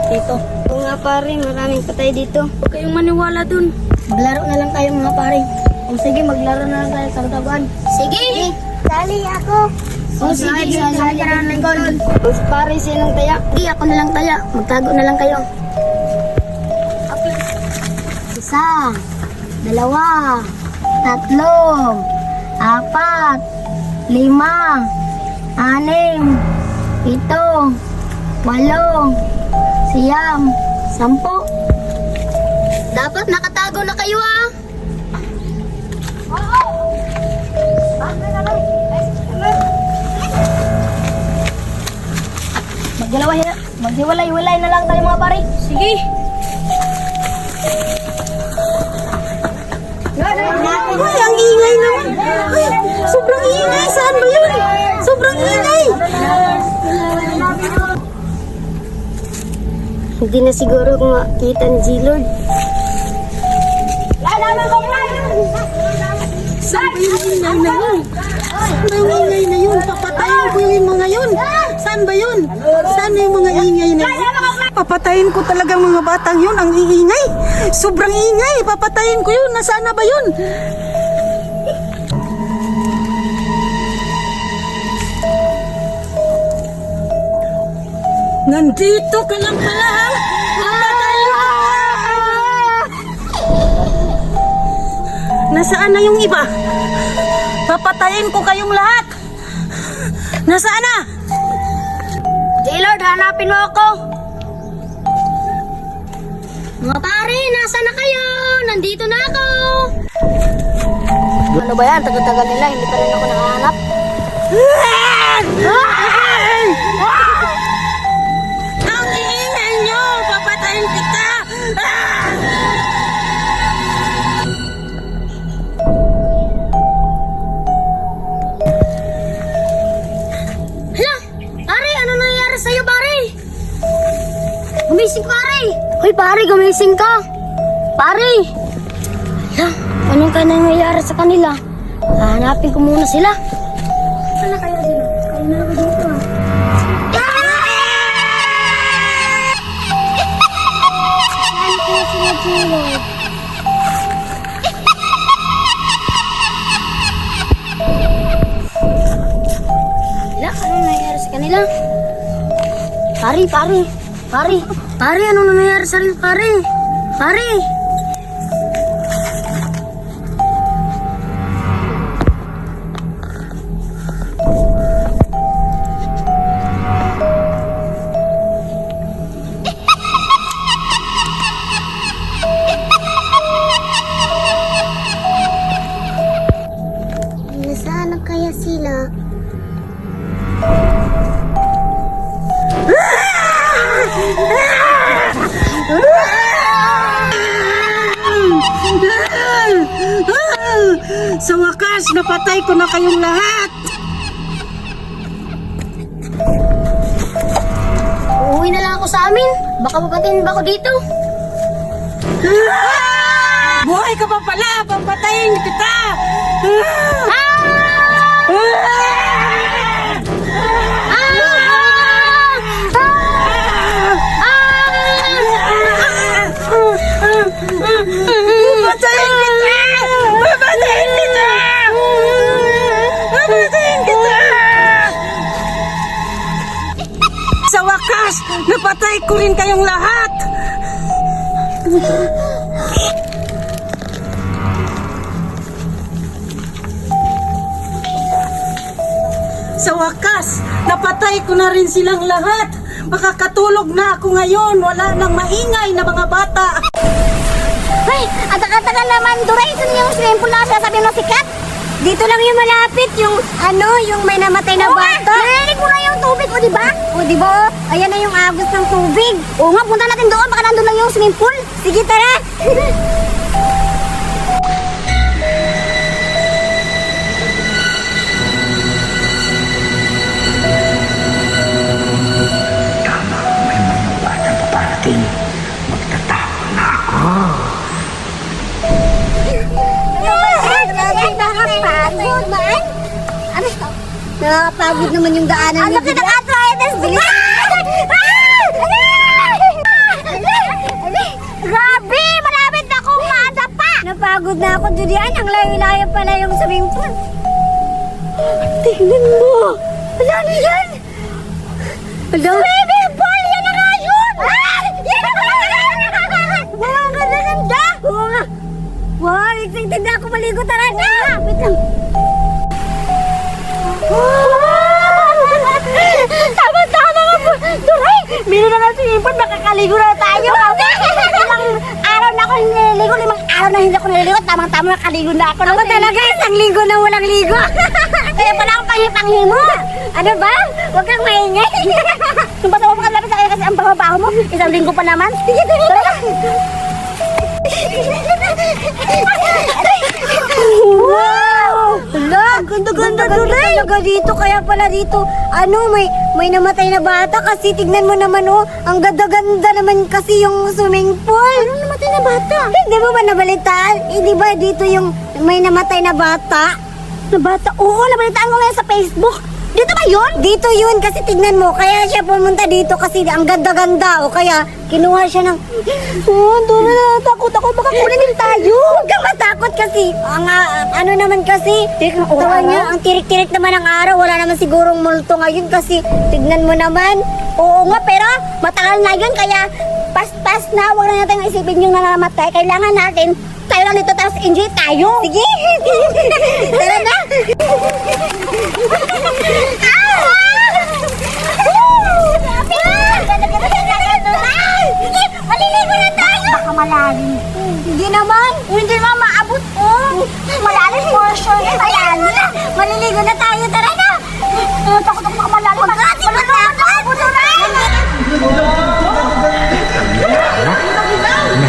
dito. Oo nga pare, maraming patay dito. Huwag kayong maniwala dun. Maglaro na lang tayo mga pare. O sige, maglaro na lang tayo sa katawan. Sige! Sali ako! O sige, sali ka na ng goal. O pare, sinong taya? Sige, ako na lang taya. Magtago na lang kayo. Isa, dalawa, tatlo, apat, lima, anim, pito, walo, siyam, sampo. Dapat nakatago na kayo ah. Maghiwalay-walay na lang tayo mga pare. Sige. Uy, ang ingay naman. Uy, sobrang ingay. Saan ba yun? Sobrang ingay. Hindi na siguro makita ni G-Lord. Saan ba yung ingay na yun? Saan ba yung ingay na yun? Papatayin ko yung mga yun. Saan ba yun? Saan yung mga ingay na yun? Papatayin ko talaga mga batang yun. Ang iingay. Sobrang ingay. Papatayin ko yun. Nasaan na ba yun? Nandito ka lang pala ha? Papatayin ko. Nasaan na yung iba? Papatayin ko kayong lahat. Nasaan na? J-Lord, hanapin mo ako. Mga pare, nasa na kayo? Nandito na ako. Ano ba yan? Tagal-tagal nila, hindi pa rin ako nakahanap. Ang iingay nyo! Papatayin kita! Hala! Pare, ano nangyayari sa'yo, pare? Gumising, pare! Hoy, pare, gumising ka! Pare! Hala, anong ka nangyayari sa kanila? Hanapin ko muna sila. Ano kaya sila? Kaya na ako dito ah. Saan ko sila tulog? Hala, ano nangyayari sa kanila? Pare, ano nangyayari sa kanila, pare? Pare! Nasaan na kaya sila? Sa wakas, napatay ko na kayong lahat. Uuwi na lang ako sa amin. Baka papatayin ba ako dito? Buhay ka pa pala! Papatayin kita! Papatayin kita! Papatayin kita! Papatayin kita! Sa wakas, napatay ko rin kayong lahat! Sa wakas, napatay ko na rin silang lahat. Makakatulog na ako ngayon. Wala nang maingay na mga bata. Hey, atak-atakan naman. Duration yung swimming pool na sabi ng sikat. Dito lang yung malapit, yung yung may namatay na bata. Narinig mo na yung tubig, o diba? O diba? Ayan na yung agos ng tubig. O nga, punta natin doon. Baka nandun lang yung swimming pool. Sige, tara. Magtatawa na ako. Nakapagod man? Ano? Nakapagod naman yung daanan niyo. Ano ka naka-arthritis? Bilis! Napapagod na ako, Julian. Ang layo-layo pala yung swimming pool. Tingnan mo. Wala na yan. Wala. Swimming pool! Yan na nga yun! Ah! Yan na nga yun! Wow, ang ganda-ganda! Oo nga. Wow, excited na ako maligo. Tara na! Wait lang. Tama-tama nga po. Duray! Meron na nga swimming pool. Makakaligo na tayo. Ilang araw na ako nililigo. 5 araw na hindi ako nililigo. Tamang-tama nakaligo na ako. Ako talaga, 1 linggo na walang ligo. Kaya pala akong panghi mo. Ano ba? Huwag kang maingay. Kung basta mo makalapit sa kanya kasi ang baho-baho mo. 1 linggo pa naman. Sige, tara. Wow! Hala! Ang ganda-ganda talaga dito. Kaya pala dito, may namatay na bata kasi tignan mo naman ang ganda-ganda naman kasi yung swimming pool. Ano namatay na bata? Hindi mo ba nabalitaan? Di ba dito yung may namatay na bata? Na bata? Oo, nabalitaan ko ngayon sa Facebook. Dito ba yun? Dito yun kasi tignan mo. Kaya siya pumunta dito kasi ang ganda-ganda. O kaya kinuha siya ng... Doon na takot ako. Baka kunin tayo. Huwag kang matakot kasi. Ano naman kasi. Tawa niya, ang tirik-tirik naman ang araw. Wala naman sigurong multo ngayon kasi tignan mo naman. Oo nga, pero matagal na yun. Kaya pas-pas na. Huwag na natin isipin yung nanamatay. Kailangan natin tayo lang dito tapos enjoy tayo. Sige. Tara na. Maliligo na tayo. Baka malalim. Hindi naman. Hindi naman maabot ko. Malalim portion. Malalim. Maliligo na tayo. Tara na. Takot ako baka malalim. Magkati pa na ako.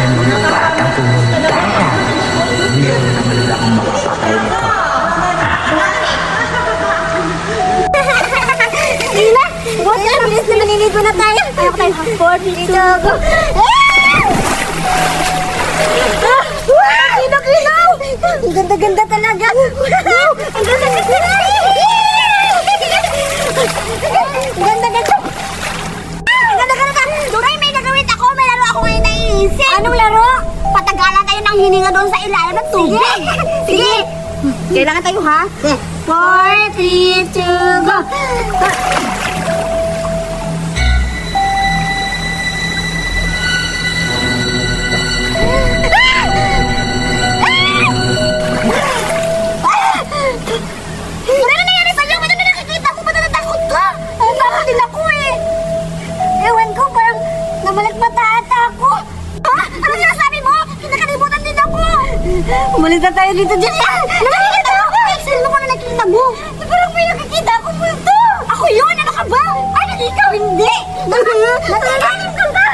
May mga batang pumunta. Meron naman lang akong makapatay nito. Lila, buti na bilis na maliligo na tayo. Ayaw tayo. 4, 3, 2, go. Kinaw! Ang ganda-ganda talaga. Ang ganda-ganda. Ang ganda-ganda. Ang ganda-ganda. Duray, may nagawin ako. May laro ako ngayon naiisip. Anong laro? Patagalan tayo ng hininga doon sa ilalim ng tubig. Sige. Kailangan tayo ha? 4, 3, 2, go. Ano nangyari sa'yo? Ba't na nakikita ko? Ba't natakot ka? Takot din ako eh. Ewan ko, parang namalikmata ata ako. Ha? Ano sinasabi mo? Nakalimutan din ako. Umalis na tayo dito, Julian. Nakikita ako. Sino mo na nakikita mo? Parang may nakikita ako multo. Ako yun? Ano ka ba? Ay, ikaw hindi. Natilalim ka ba?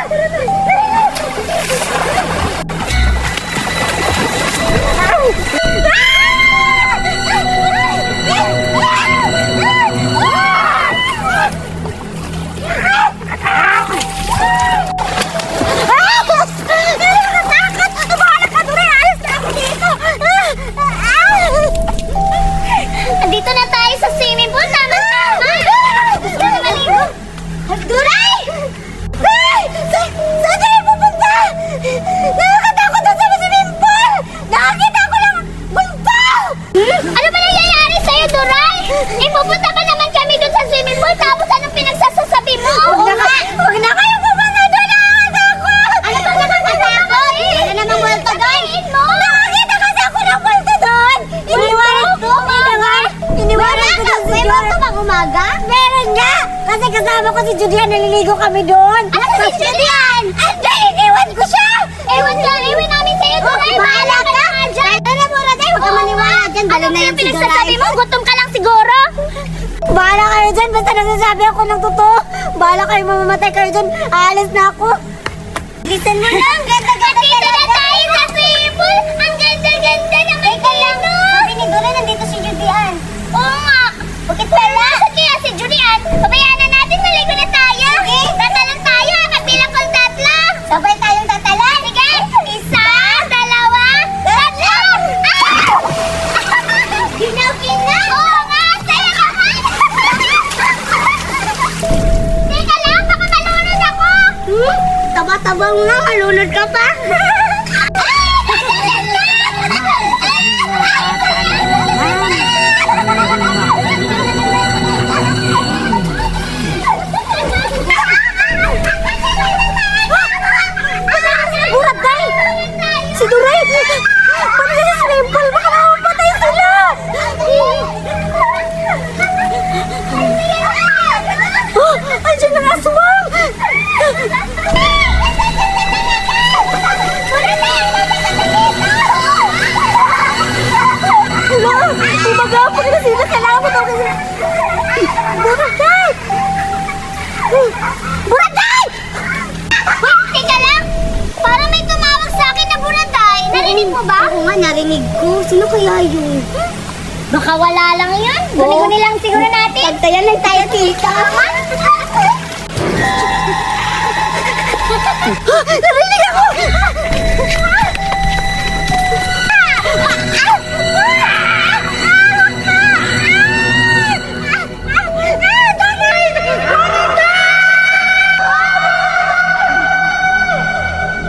Andito na tayo sa swimming pool. Tama-tama. Gusto na maligo. Duray! Duray! Saan tayo pupunta? Nakakatakot na sa swimming pool! Nakakita ko lang multo! Ano ba nangyayari sa'yo, Duray? Pupunta pa naman kami doon sa swimming pool tapos anong pinagsasasabi mo? Huwag na kayo pupunta doon! Nakakatakot! Ano ba nakakatakot? Ano namang multo doon? Nakakita kasi ako ng multo doon! Iniwanan ko! Iniwanan ko doon si Julian. May multo bang umaga? Meron nga! Kasi kasama ko si Julian, naliligo kami doon. Ano si Julian? Anday! Iniwan ko siya! Iwan namin sa'yo doon! Ay, bahala ka na nga dyan! Tara mo, Raday! Huwag ka maniwala dyan! Ano na yung pinagsasabi mo? Gutom ka lang siguro? Bahala kayo dyan! Basta nagsasabi ako ng totoo! Bahala kayo, mamamatay kayo dyan! Aalis na ako! Listen mo lang! Ganda-ganda talaga! Nandito na tayo sa swimming pool! Ang ganda-ganda naman dito! Sabi ni Dora, nandito si Julian! Oo nga! Bakit wala? Kaya si Julian, pabayaan na natin, maligo na tayo! Sige! Tatalang tayo! Kabilang kong 3! Sabay tayong tatalan! Sige! 1, 2, 3! Ginaw-ginaw! Oo nga! Saya naman! Teka lang! Baka malunod ako! Taba-tabang na! Malunod ka pa! Buraday! Buraday! Teka lang! Parang may tumawag sa akin na Buraday. Narinig mo ba? Oo nga, narinig ko. Sino kaya yun? Baka wala lang yun. Guni-guni lang siguro natin. Pagtayan lang tayo, tita. Narinig ako!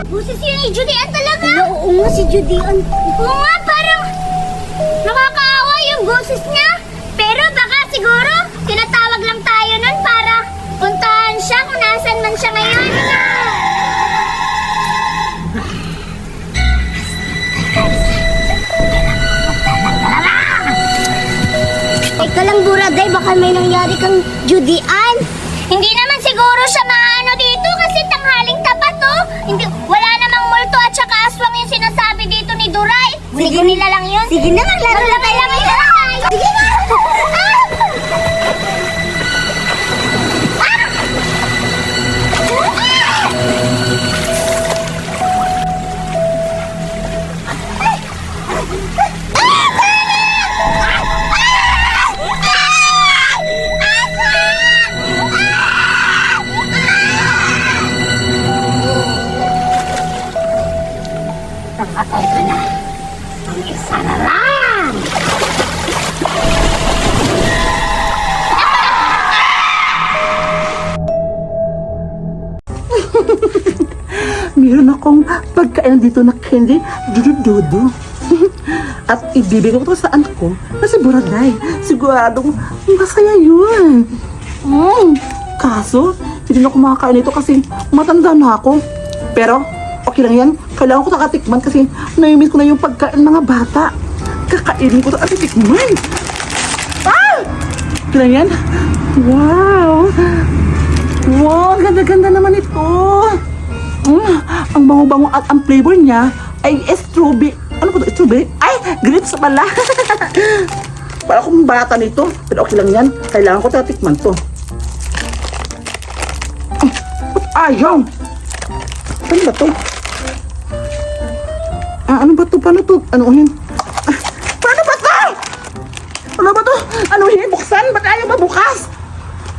Boses yun ni Judean talaga. Oo nga, si Judean. Oo nga, parang nakakaawa yung boses niya. Pero baka siguro tinatawag lang tayo nun para puntahan siya kung nasan man siya ngayon. Ikaw lang, Buraday, baka may nangyari kang Judean. Hindi naman siguro siya maano dito kasi tanghaling tapat, oh. Hindi, wala namang multo at saka aswang yung sinasabi dito ni Duray. Sige nila lang yun. Sige na, maglaro na tayo lang ito. Sige na! Meron akong pagkain dito na candy, dudu-dudu. At ibibigay ko to sa anak ko na si Buraday. Siguradong masaya yun. Kaso, hindi na ako makakain ito kasi matanda na ako. Pero, okay lang yan. Kailangan ko nakatikman kasi naimiss ko na yung pagkain mga bata. Kakainin ko to at titikman. Ah! Okay lang yan. Wow! Wow, ganda-ganda naman ito. Ang bango-bango at ang flavor niya ay strawberry. Ano ba ito? Strawberry? Ay, grapes pala. Para akong bata nito. Pero okay lang yan. Kailangan ko tatikman to. Ayaw! Ano ba to? Ano ba to? Paano to? Anuhin? Paano ba to? Ano ba to? Anuhin? Buksan? Ba't ayaw ba bukas?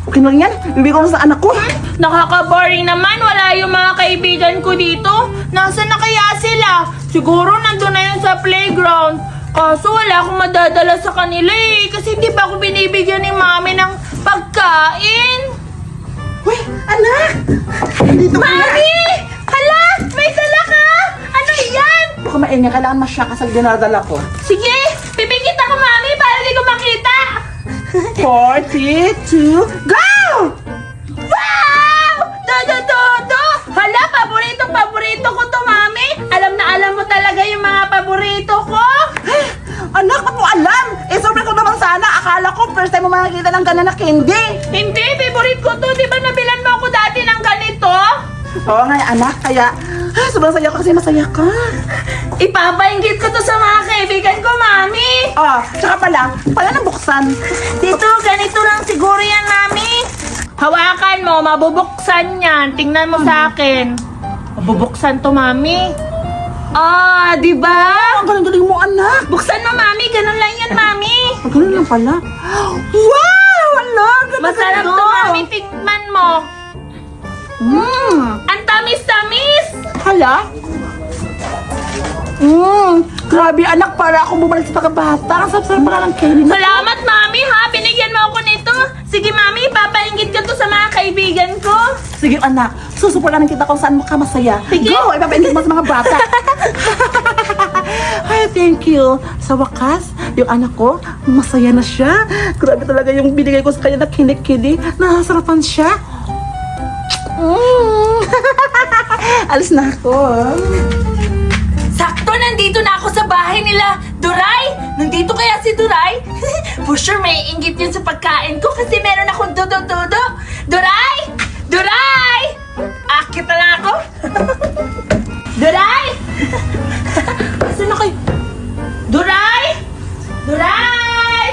Okay lang yan. Bibigyan ko sa anak ko. Nakaka-boring naman. Wala yung mga kaibigan ko dito. Nasaan na kaya sila? Siguro nandun na yun sa playground. Kaso wala akong madadala sa kanila eh. Kasi hindi pa ako binibigyan ni mami ng pagkain. Uy, anak! Dito ka na. Mami! Hala! May dala ka! Ano yan? Baka maingay. Kailangan masya ka sa dinadala ko. Sige! Pipikit ako, mami, para di ko makita! 42, go! Wow! Dodo! Hala, paborito ko to, mami. Alam na alam mo talaga yung mga paborito ko. Anak, ba't mo alam? Sobrang ko naman sana. Akala ko first time mo makikita ng gana na candy. Hindi, favorite ko to. Di ba nabilan mo ako dati ng ganito? Oo nga, anak. Kaya, sobrang saya ko kasi masaya ka. Ipapainggit ko to sa mga kaibigan ko, mami. Tsaka pala nang buksan. Dito, ganito lang siguro yan, mami. Hawakan mo, mabubuksan yan. Tingnan mo sa akin. Mabubuksan to, mami. Di ba? Ang galing-galing mo, anak. Buksan mo, mami. Ganun lang yan, mami. Ang galing lang pala. Wow! Anak, ganda Masarap to, mami. Tikman mo. Ang tamis-tamis. Hala? Grabe, anak. Para akong bumalik sa pagkabata. Ang sarap-sarap pala ng candy na. Salamat, mami, ha. Binigyan mo ako nito. Sige, mami. Papainggit ka to sa mga kaibigan ko. Sige, anak. Susuportahan kita kung saan mo ka masaya. Sige. Go! Ipapainggit mo sa mga bata. Ay, thank you. Sa wakas, yung anak ko, masaya na siya. Grabe talaga yung binigay ko sa kanya na kinik-kini. Nakasarapan siya. Alis na ako. Sakto, nandito na ako sa bahay nila. Duray! Nandito kaya si Duray? For sure, may inggit yun sa pagkain ko kasi meron akong dodo-dodo. Duray! Duray! Akit na lang ako. Duray! Saan na kayo? Duray! Duray!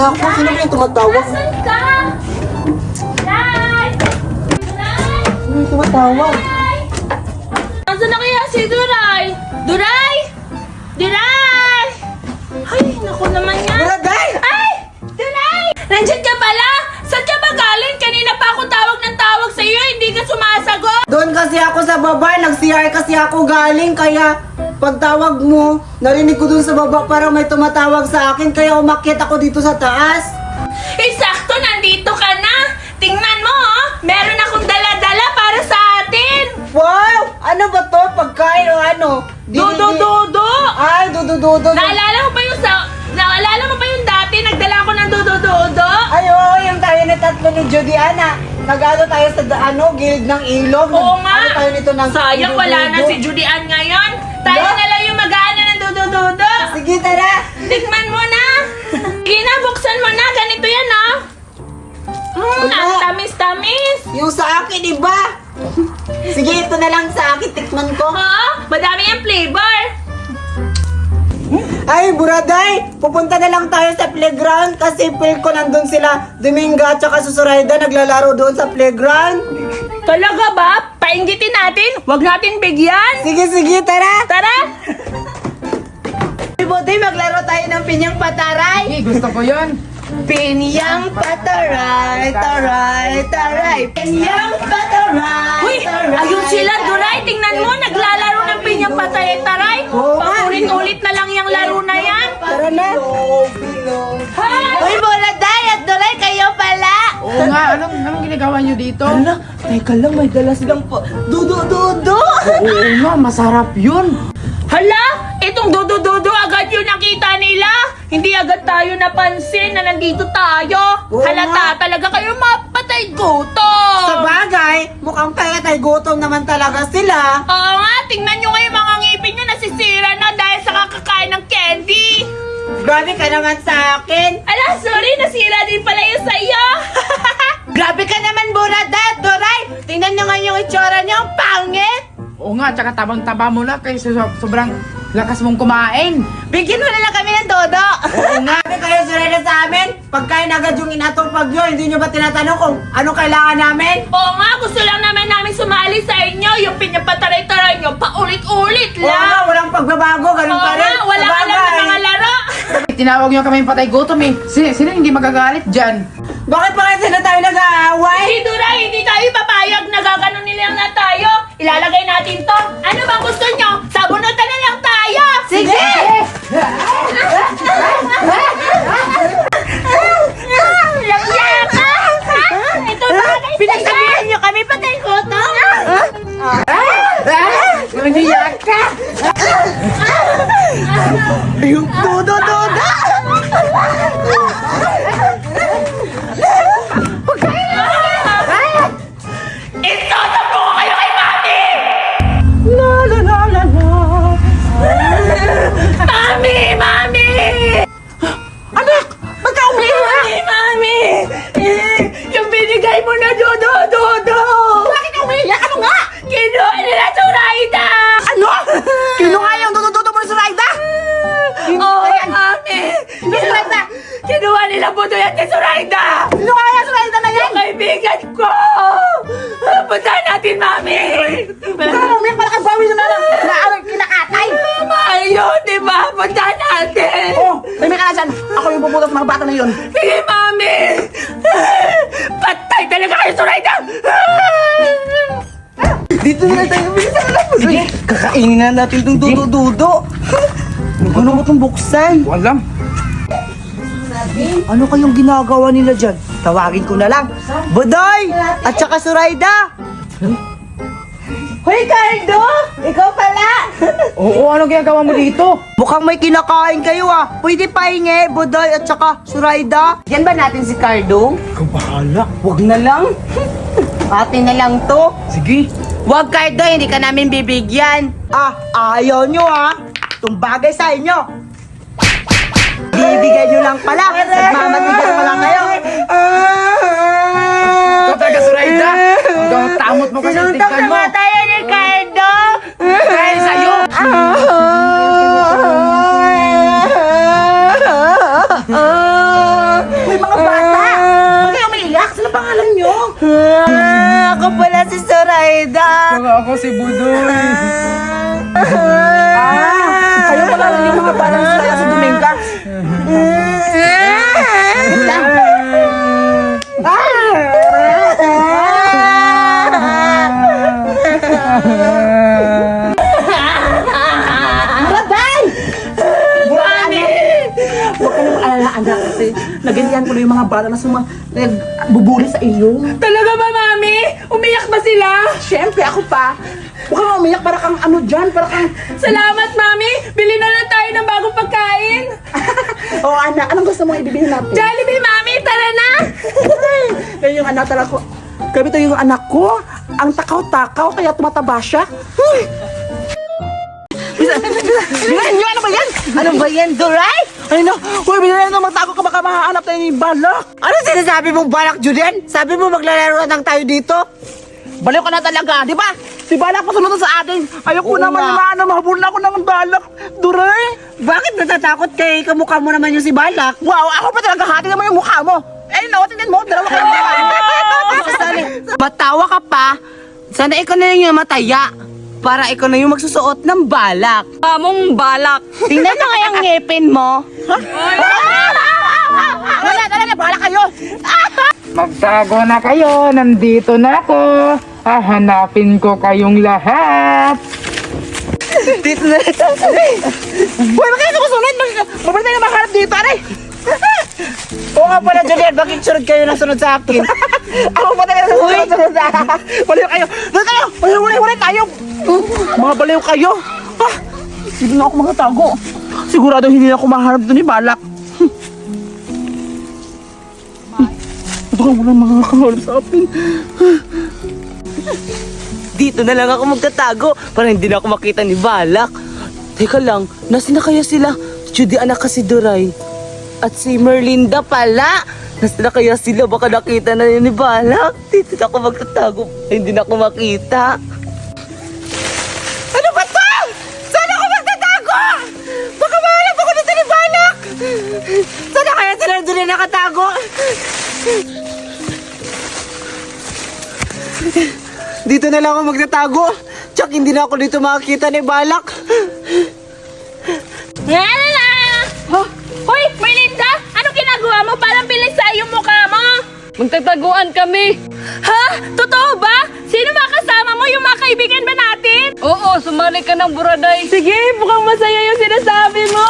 Naku, sino ba yung tumatawag? Nasaan ka? Duray! Duray! Sino yung tumatawag? Nasaan na kaya si Duray? Duray! Duray! Ay, naku naman yan. Buraday! Ay! Duray! Nandiyan ka pala? Saan ka ba galing? Kanina pa ako tawag ng tawag sa iyo, hindi ka sumasagot. Doon kasi ako sa baba, nag-CR kasi ako galing, kaya pagtawag mo, narinig ko doon sa baba parang may tumatawag sa akin, kaya umakyat ako dito sa taas. Sakto, nandito ka na. Tingnan mo, oh. Meron akong dala-dala para sa atin. Wow! Ano ba to? Pagkain o ano? Dudu-dudu. Ay, dudu-dudu. Naalala mo ba yung dati nagdala ko ng dudu-dudu? Ay, oo, yung tayo na tatlo ni Judy Ana. Nag-ano tayo sa gilid ng ilog. Oo nga. Ano tayo nito ng Sayang wala na dudu-dudu. si Judy Ann ngayon. Tayo Ba? na lang yung mag-aano ng dudu-dudu. Sige, tara. Tikman mo na. Sige na, buksan mo na. Ganito yan, oh. Ang tamis-tamis. Yung sa akin, iba. Sige, ito na lang sa akin. Tikman ko. Oo, madami yung flavor. Ay, Buraday! Pupunta na lang tayo sa playground kasi feel ko nandun sila Dominga at saka Susurayda naglalaro doon sa playground. Talaga ba? Painggitin natin? Huwag natin bigyan. Sige, sige, tara! Tara. Ay, Buday, maglaro tayo ng pinyang pataray! Gusto ko yun. Pinyang pataray, taray, taray! Pinyang pataray, Uy, ayun sila, Duray. Tingnan mo, naglalaro ng pinyang patay-taray. Oo nga. Paulit-ulit na lang yung laro na yan. Tara na! Hi! Uy, Buraday at Duray, kayo pala! Oo nga, anong ginagawa nyo dito? Hala, teka lang, may dalas lang po. Dudu-dudu! Oo nga, masarap yun. Hala, itong dudu-dudu agad yun nakita nila. Hindi agad tayo napansin na nandito tayo. Oo Halata talaga kayo mapatay gutom. Sa bagay, mukhang patay gutom naman talaga sila. Oo nga, tingnan nyo nga yung mga ngipin nyo nasisira na dahil sa kakakain ng candy. Grabe ka naman sa akin. Ala, sorry, nasira din pala yun sa iyo. Grabe ka naman, Buraday! Doray! Tingnan nyo nga yung itsura nyo, ang pangit! Oo nga, tsaka tabang-taba mo na kasi sobrang lakas mong kumain. Bigyan mo na lang kami ng todo! Oo nga! Grabe kayo surrender sa amin! Pagkain agad yung inatupag nyo, hindi nyo ba tinatanong kung ano kailangan namin? Oo nga, gusto lang namin sumali sa inyo. Yung pinyapataray-taray nyo, paulit-ulit Oo nga, lang. walang pagbabago, ganun Oo pa rin. nga, wala Sa ka lang bagay. sa mga laro. Tinawag nyo kami patay gutom eh. Sino hindi magagalit dyan? Bakit pa kasi na tayo nag-aaway? Hindi, Duray, hindi tayo papayag. Nagaganon nila na tayo. Ilalagay natin to. Ano bang gusto nyo? Sabunutan na lang tayo. Sige! Lagyan ka! Ito ba? Pinagsabihan nyo kami patay ko to? Nandiyak ka! Yung todo-todo! Itotopo ko kayo kay Mami! Mami! Mami! Anak! Ba't ka umiiyak? Mami! Yung binigay mo na dudu-dudu! Bakit ka umiiyak? Ano nga? Kinuha nila sa Raida! Ano? Kinuha yung dudududo mo sa Raida? Oo, Mami! Kinuha nila po doon yan kay Zoraida! Kinuha yung sa Raida na yan? Yung kaibigan ko! Puntahan natin, Mami! Bakit umiiyak? Para kang bawi na kinakatay? Ayun, di ba? Puntahan natin! Oh, may ka na dyan. Ako yung puputot mga bata na yun. Sige, Mami! Patay talaga kayo, Zoraida! Dito na tayo, bilisan na! Sige, kakainin na natin itong dudo-dudo. Ano mo itong buksan? Walang. Ano kayong ginagawa nila dyan? Tawagin ko na lang. Buday! At saka Surayda! Hoy, Cardo! Ikaw pala! Oo, ano ginagawa mo dito? Mukhang may kinakain kayo ah. Pwede pahingi, Buday at saka Surayda. Yan ba natin si Cardo? Ikaw bahala. Huwag na lang. Atin na lang to. Sige. Huwag, Cardo, hindi ka namin bibigyan. Ah, ayaw nyo ah. Itong bagay sa inyo. Bibigyan nyo lang pala. Nagmamatigan pa lang kayo. Ikaw talaga, Zoraida. Hanggang tamot mo kasi tignan mo. tayo ni Cardo. Dahil sa'yo. pangalan nyo? Ako pala si Zoraida. Ako si Budoy. Kayo pala yung mga bata na sila sa Dominga. Huwag ka nang alala, anak, kasi naganyan ko na yung mga bata na nagbubuli sa iyo. Talaga ba, Mami? Umiyak ba sila? Siyempre, ako pa. Huwag kang umiyak, para kang ano dyan, para kang... Salamat, Mami! Bili na lang tayo ng bagong pagkain! Oh, anak, anong gusto mong ibibili natin? Jollibee, Mami! Tara na! Kaya yung anak talaga ko. Grabe to yung anak ko. Ang takaw-takaw, kaya tumataba siya. Bilan nyo, ano ba yan? Ano ba yan, Duray? Ay no, huwag bilan na magtago ka, baka mahahanap tayo yung balak. Ano sinasabi mong balak, Julian? Sabi mo maglalaro lang tayo dito? Baliw ka na talaga, di ba? Si balak pasunod sa atin. Ayoko Oo naman nga. na mahabol na ako ng balak. Duray. Bakit natatakot kay kamukha mo naman yung si Balak? Wow, ako pa talaga hati naman yung mukha mo. Eh no, tingnan mo, dalawa kayo Matawa ka pa? Sana ikaw na lang yung mataya. Para ikaw na yung magsusuot ng balak. Among balak! Tingnan mo nga yung ngipin mo. Wala, talaga, balak kayo. Magtago na kayo. Nandito na ako. Hahanapin ko kayong lahat. Dito na ito. Uy, bakit ako sunod? Mabalik tayo mahanap dito, aray. Oo nga pala, Julian. Bakit sunod kayo na sunod sa akin? Ako pa talaga sunod. Baliw kayo. Doon kayo. Baliw tayo. Mga baliw kayo. Ah, hindi na ako magatago. Sigurado hindi na ako mahanap doon ni Balak. Ito ka wala mga kahalap sa akin. Dito na lang ako magtatago para hindi na ako makita ni Balak. Teka lang, nasan na kaya sila? Judy, anak kasi Duray. At si Merlinda pala. Nasan na kaya sila? Baka nakita na yun ni Balak. Dito na ako magtatago. Hindi na ako makita. Ano ba to? Saan ako magtatago? Baka mahalap ako dito ni Balak. Saan na kaya sila doon na nakatago? Dito na lang ako magtatago. Tsak, hindi na ako dito makakita ni Balak. Lala! Hoy, Merlinda! Anong ginagawa mo? Parang bilis sa yung mukha mo! Magtataguan kami! Ha? Totoo ba? Sino makasama mo? Yung mga kaibigan ba natin? Oo, sumali ka ng buraday. Sige, mukhang masaya yung sinasabi mo.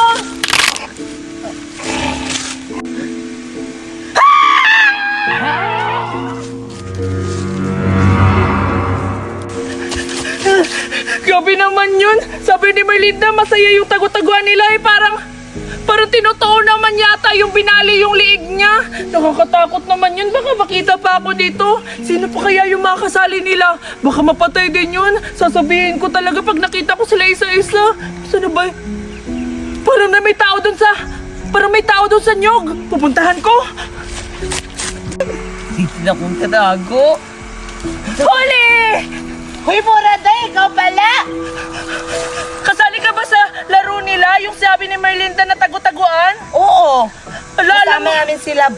Grabe naman yun! Sabi ni Merlinda, masaya yung tagu-taguan nila eh. Parang tinotoo naman yata yung binali yung liig niya. Nakakatakot naman yun. Baka makita pa ako dito. Sino pa kaya yung mga kasali nila? Baka mapatay din yun. Sasabihin ko talaga pag nakita ko sila isa-isa. Saan ba? Parang may tao dun sa nyog. Pupuntahan ko. Dito na akong tatago. Huli! Hoy, Buraday, ikaw pala! Kasali ka ba sa laro nila? Yung sabi ni Merlinda na tagu-taguan? Oo. Alam Kasama mo, namin sila.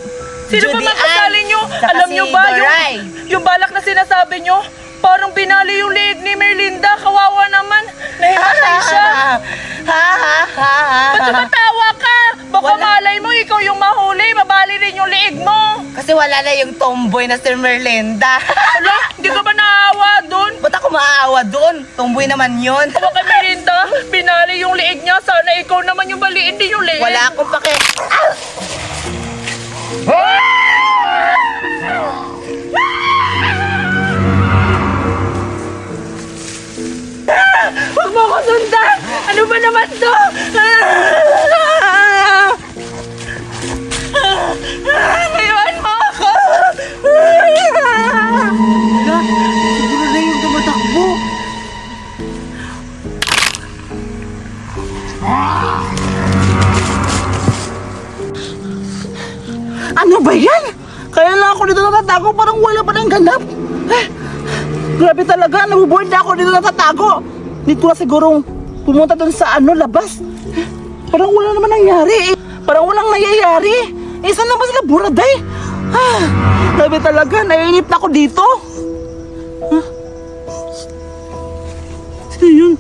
sino ba Judy makasali Ann, nyo? saka Alam si nyo ba Doray. yung balak na sinasabi nyo? Parang binali yung liig ni Merlinda. Kawawa naman. Nahimatay siya. Ba't tumatawa ka? Baka Wala. malay mo, ikaw yung mahuli. Mabali rin yung liig mo. Kasi wala na yung tomboy na si Merlinda. Ala, hindi ka ba naawa dun? Ba't ako maaawa doon? Tomboy naman yun. Baka Merlinda, binali yung liig niya. Sana ikaw naman yung baliin din yung liig. Wala akong pake... Huwag mo ako sundan! Ano ba naman to? Ngayon mo ako! Siguro na yung tumatakbo. Ano ba yan? Kaya lang ako dito natatago, parang wala pa ng ganap. Grabe talaga, nabuboard na ako dito natatago. Dito na sigurong pumunta doon sa labas. Parang wala naman nangyari eh. Parang walang nangyayari. Eh, saan naman sila Buraday? Grabe talaga, naiinip na ako dito. Sino yun?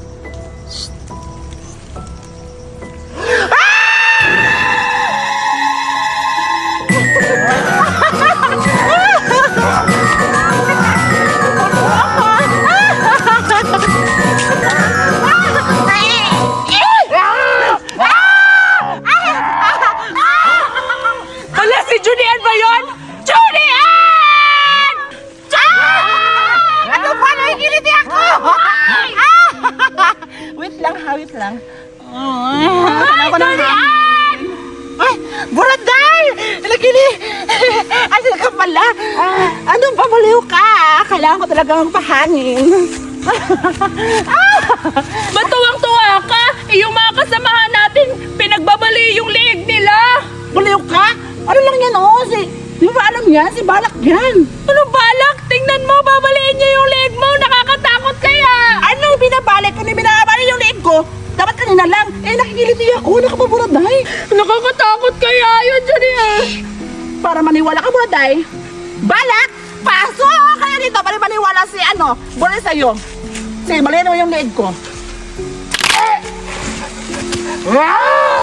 Hala, si Julian ba yun? Julian! Ano ba? Nakikiliti ako! Wait lang ha, wait lang. Kailangan ko ng Ay, Buraday! Nagili! Ano ka pala? Anong pabaliw ka? Kailangan ko talaga magpahangin. Ba't tuwang-tuwa ka? Yung mga kasamahan natin, pinagbabali yung liig nila. Baliw ka? Ano lang yan, oh? Di ba alam yan? Si Balak yan. Ano balak? Tingnan mo, babaliin niya yung liig mo. Nakakatakot kaya. Anong binabalik? Kung binabalik yung liig ko, dapat kanina lang. Eh, nakikiliti ako. Nakapaburaday. Nakakatakot kaya yun, Julian. Para maniwala ka, Buraday. Balak! Pasok! Kaya dito, para maniwala si Boris sa'yo. Sige, maliin mo yung liig ko. Ah!